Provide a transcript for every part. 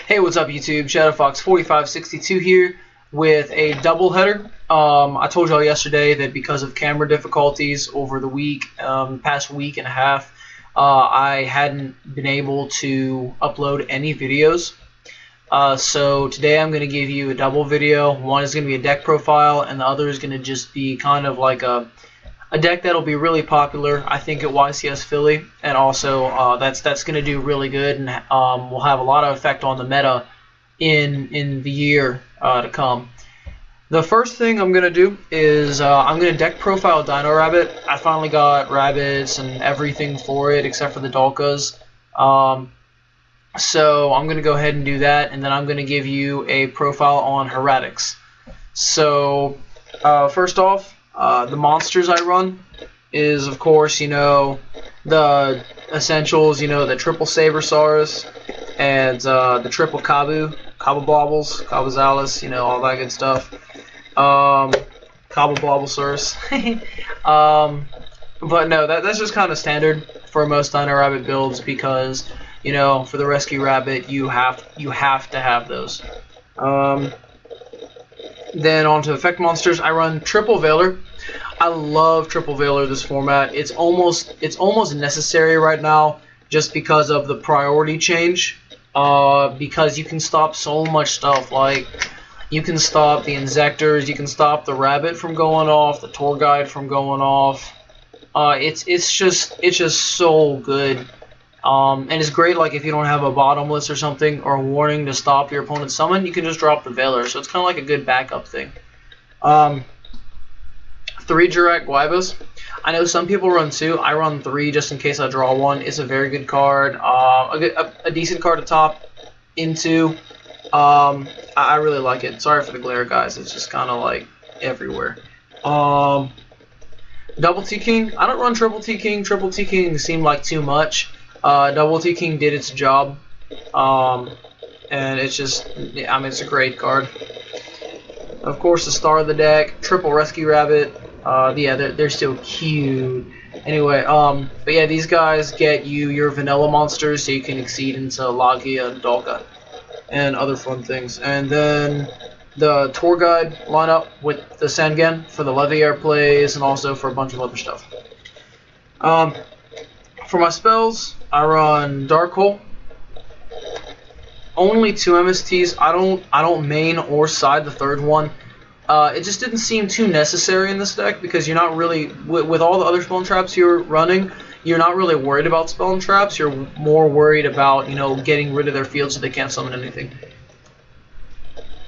Hey, what's up YouTube? ShadowFox4562 here with a double header. I told y'all yesterday that because of camera difficulties over the week, past week and a half, I hadn't been able to upload any videos. So today I'm going to give you a double video. One is going to be a deck profile and the other is going to just be kind of like a deck that'll be really popular, I think, at YCS Philly, and also that's going to do really good and will have a lot of effect on the meta in the year to come. The first thing I'm going to do is I'm going to deck profile dino-rabbit. I finally got rabbits and everything for it except for the Dolkas. So I'm going to go ahead and do that, and then I'm going to give you a profile on hieratics. So first off, the monsters I run is, of course, the essentials, the triple Sabersaurus and the triple Cabobobbles, Cabozalis, all that good stuff. Cabobobblsaurus. But no, that's just kind of standard for most dino-rabbit builds because, for the rescue rabbit, you have to have those. Then on to effect monsters, I run triple Veiler. I love triple Veiler this format. It's almost necessary right now just because of the priority change. Because you can stop so much stuff. Like you can stop the Insectors, you can stop the rabbit from going off, the tour guide from going off. It's just so good. And it's great, like, if you don't have a bottomless or something, or a warning to stop your opponent's summon, you can just drop the Veiler, so it's kind of like a good backup thing. 3 Jurak Guibas. I know some people run 2. I run 3 just in case I draw 1. It's a very good card, a decent card to top into. I really like it. Sorry for the glare, guys. It's just kind of like everywhere. Double T King. I don't run Triple T King. Triple T King seemed like too much. Double T King did its job, and it's just, it's a great card. Of course, the star of the deck, Triple Rescue Rabbit. Yeah, they're still cute. Anyway, but yeah, these guys get you your vanilla monsters, so you can exceed into Lagia and Dolka, and other fun things. And then the tour guide lineup with the Sangen for the Leviair plays, and also for a bunch of other stuff. For my spells, I run Dark Hole. Only 2 MSTs. I don't main or side the third one. It just didn't seem too necessary in this deck because you're not really, with all the other spell and traps you're running, you're not really worried about spell and traps. You're more worried about, getting rid of their field so they can't summon anything.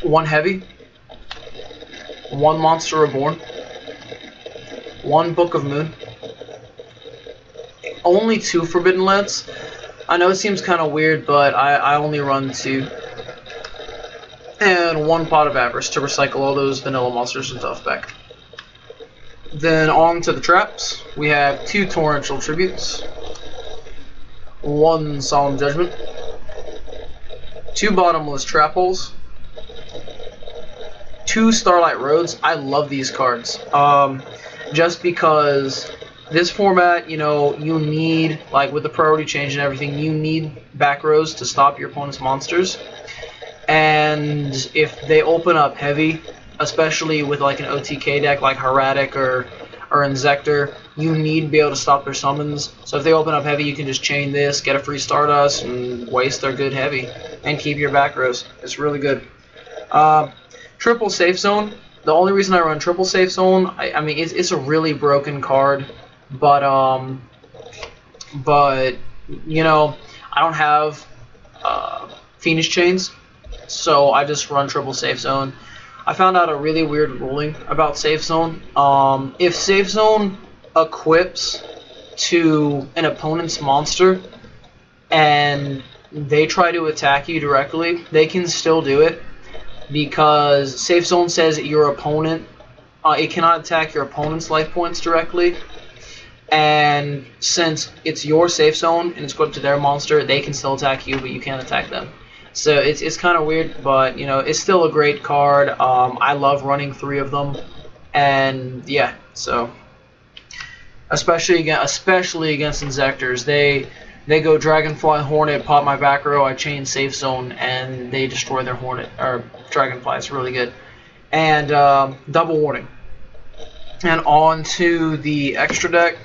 1 heavy. 1 Monster Reborn. 1 Book of Moon. Only 2 Forbidden Lance. I know it seems kind of weird, but I only run 2. And 1 Pot of Avarice to recycle all those vanilla monsters and stuff back. Then on to the traps. We have 2 Torrential Tributes. 1 Solemn Judgment. 2 Bottomless Trap Holes. 2 Starlight Roads. I love these cards. Just because this format, you need, like with the priority change and everything, you need back rows to stop your opponent's monsters. And if they open up heavy, especially with like an OTK deck like Hieratic or Insector, you need to be able to stop their summons. So if they open up heavy, you can just chain this, get a free Stardust, and waste their good heavy, and keep your back rows. It's really good. Triple Safe Zone. The only reason I run Triple Safe Zone, it's a really broken card. But I don't have Phoenix Chains, so I just run Triple Safe Zone. I found out a really weird ruling about Safe Zone. If Safe Zone equips to an opponent's monster and they try to attack you directly, they can still do it because Safe Zone says that your opponent, it cannot attack your opponent's life points directly. And since it's your safe zone and it's equipped to their monster, they can still attack you, but you can't attack them. So it's kind of weird, but it's still a great card. I love running 3 of them, and yeah, so especially against Insectors, They go Dragonfly, Hornet, pop my back row, I chain Safe Zone, and they destroy their Hornet or Dragonfly. It's really good. And double warning. And on to the extra deck.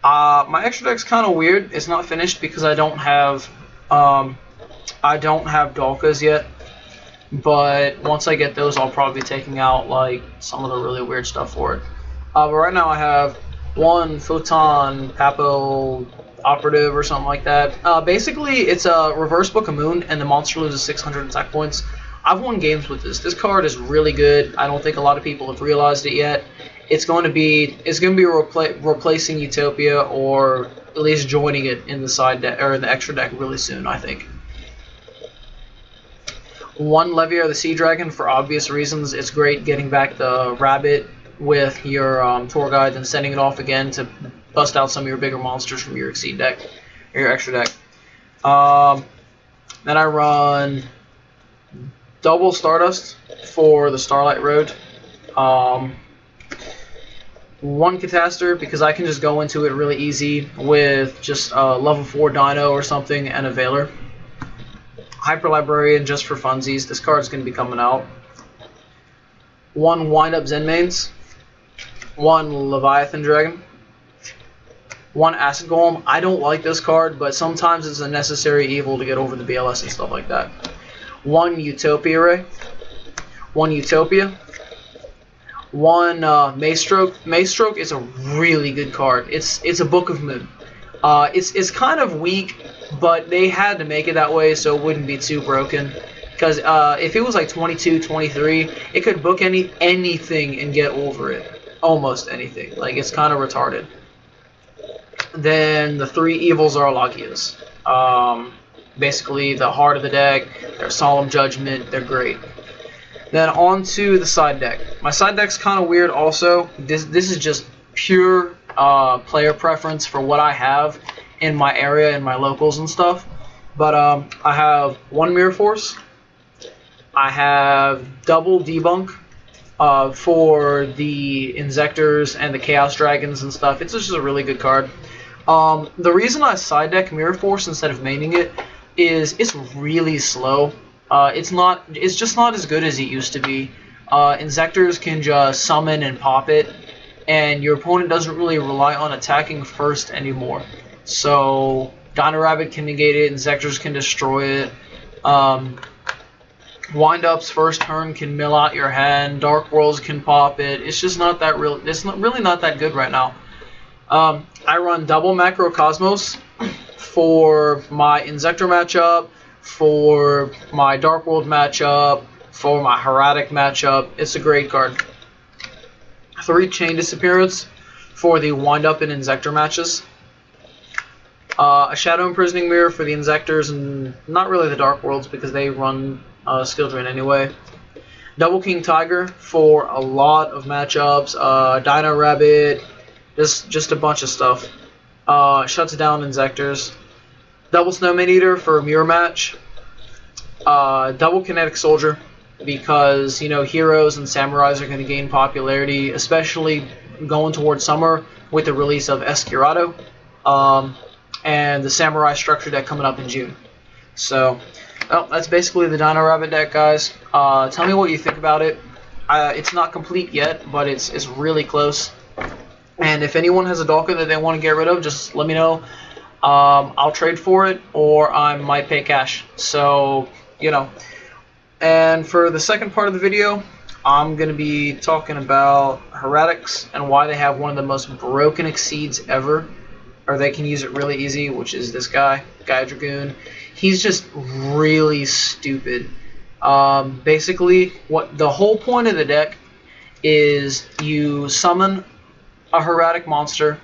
My extra deck's kind of weird. It's not finished because I don't have Dalkas yet. But once I get those, I'll probably be taking out like some of the really weird stuff for it. But right now I have one Photon Papo Operative or something like that. Basically, it's a reverse Book of Moon, and the monster loses 600 attack points. I've won games with this. This card is really good. I don't think a lot of people have realized it yet. It's going to be replacing Utopia, or at least joining it in the side deck or in the extra deck really soon, I think. One Leviar the Sea Dragon for obvious reasons. It's great getting back the rabbit with your tour guide and sending it off again to bust out some of your bigger monsters from your Exceed deck or your extra deck. Then I run double Stardust for the Starlight Road. One Catastor because I can just go into it really easy with just a level 4 Dino or something and a Veiler. Hyper Librarian just for funsies. This card's going to be coming out. One Wind Up Zenmains. One Leviathan Dragon. One Acid Golem. I don't like this card, but sometimes it's a necessary evil to get over the BLS and stuff like that. One Utopia Ray. One Utopia. One Maze Stroke. Maze Stroke is a really good card. It's a Book of Moon. It's kind of weak, but they had to make it that way so it wouldn't be too broken. Because if it was like 22, 23, it could book anything and get over it. Almost anything. Like, it's kind of retarded. Then the three evils are Lagias. Basically, the heart of the deck. They're Solemn Judgment. They're great. Then on to the side deck. My side deck's kind of weird also. This is just pure player preference for what I have in my area and my locals and stuff. But I have one Mirror Force. I have double Debunk for the Insectors and the Chaos Dragons and stuff. It's just a really good card. The reason I side deck Mirror Force instead of maining it is it's really slow. It's just not as good as it used to be. Insectors can just summon and pop it, and your opponent doesn't really rely on attacking first anymore. So dino-rabbit can negate it, Insectors can destroy it. Wind-ups first turn can mill out your hand. Dark Worlds can pop it. It's just not that real. It's really not that good right now. I run double Macrocosmos for my Insector matchup, for my Dark World matchup, for my Hieratic matchup. It's a great card. 3 Chain Disappearance for the Wind Up and Insector matches. A Shadow Imprisoning Mirror for the Insectors and not really the Dark Worlds because they run skill drain anyway. Double King Tiger for a lot of matchups. dino-rabbit, just a bunch of stuff. Shuts down Insectors. Double Snowman Eater for a mirror match. Double Kinetic Soldier because, you know, heroes and samurais are going to gain popularity, especially going towards summer with the release of Escurado and the Samurai Structure deck coming up in June. So, well, that's basically the dino-rabbit deck, guys. Tell me what you think about it. It's not complete yet, but it's really close. And if anyone has a Dalka that they want to get rid of, just let me know. I'll trade for it, or I might pay cash. So, you know. And for the second part of the video, I'm going to be talking about Hieratics and why they have one of the most broken Exceeds ever. Or they can use it really easy, which is this guy, Gaia Dragoon. He's just really stupid. Basically, what the whole point of the deck is you summon a Hieratic monster,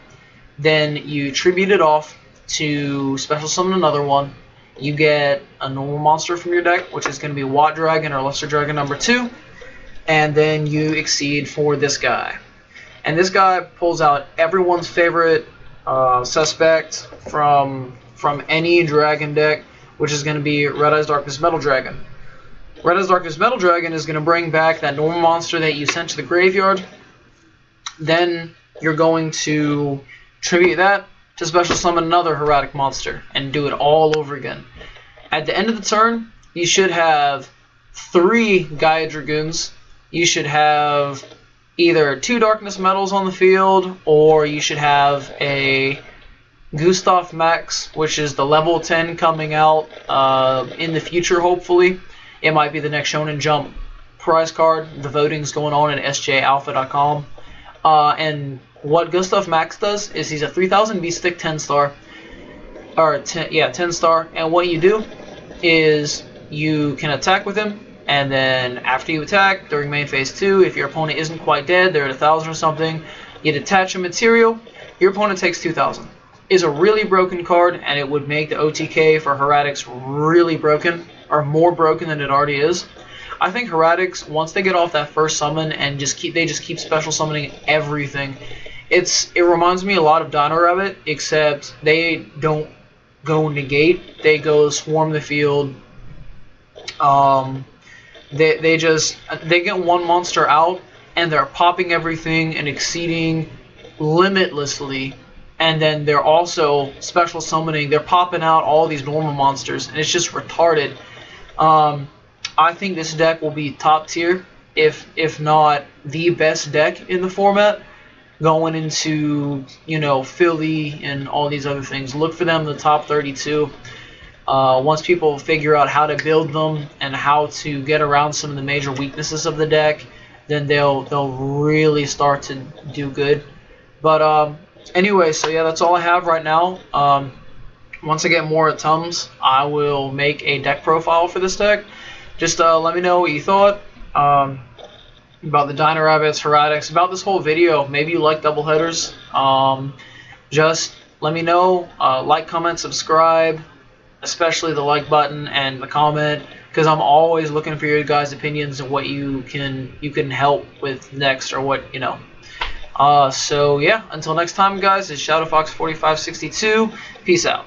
then you tribute it off to special summon another one. You get a normal monster from your deck, which is going to be Watt Dragon or Luster Dragon number 2, and then you Exceed for this guy. And this guy pulls out everyone's favorite suspect from any dragon deck, which is going to be Red Eyes Darkness Metal Dragon. Red Eyes Darkness Metal Dragon is going to bring back that normal monster that you sent to the graveyard. Then you're going to tribute that, to special summon another hieratic monster and do it all over again. At the end of the turn, you should have 3 Gaia Dragoons. You should have either 2 Darkness Metals on the field, or you should have a Gustav Max, which is the level 10 coming out in the future, hopefully. It might be the next Shonen Jump prize card. The voting's going on at sjalpha.com. And what Gustav Max does is he's a 3000 V-Stick 10-star. Or 10 star. And what you do is you can attack with him, and then after you attack, during main phase 2, if your opponent isn't quite dead, they're at 1000 or something, you detach a material, your opponent takes 2000. Is a really broken card, and it would make the OTK for Hieratics really broken, or more broken than it already is. I think Hieratics, once they get off that first summon and they just keep special summoning everything, it reminds me a lot of Dino-Rabbit, except they don't go negate, they go swarm the field. They get one monster out, and they're popping everything and exceeding limitlessly, and then they're also special summoning. They're popping out all these normal monsters, and it's just retarded. I think this deck will be top tier, if not the best deck in the format, going into, you know, Philly and all these other things. Look for them in the top 32. Once people figure out how to build them and how to get around some of the major weaknesses of the deck, then they'll really start to do good. But anyway, so yeah, that's all I have right now. Once I get more Tums, I will make a deck profile for this deck. Just let me know what you thought about the Dino-Rabbits, Hieratics, about this whole video. Maybe you like double headers. Just let me know. Like, comment, subscribe, especially the like button and the comment, because I'm always looking for your guys' opinions and what you can help with next, or what, you know. So yeah, until next time, guys, it's ShadowFox4562. Peace out.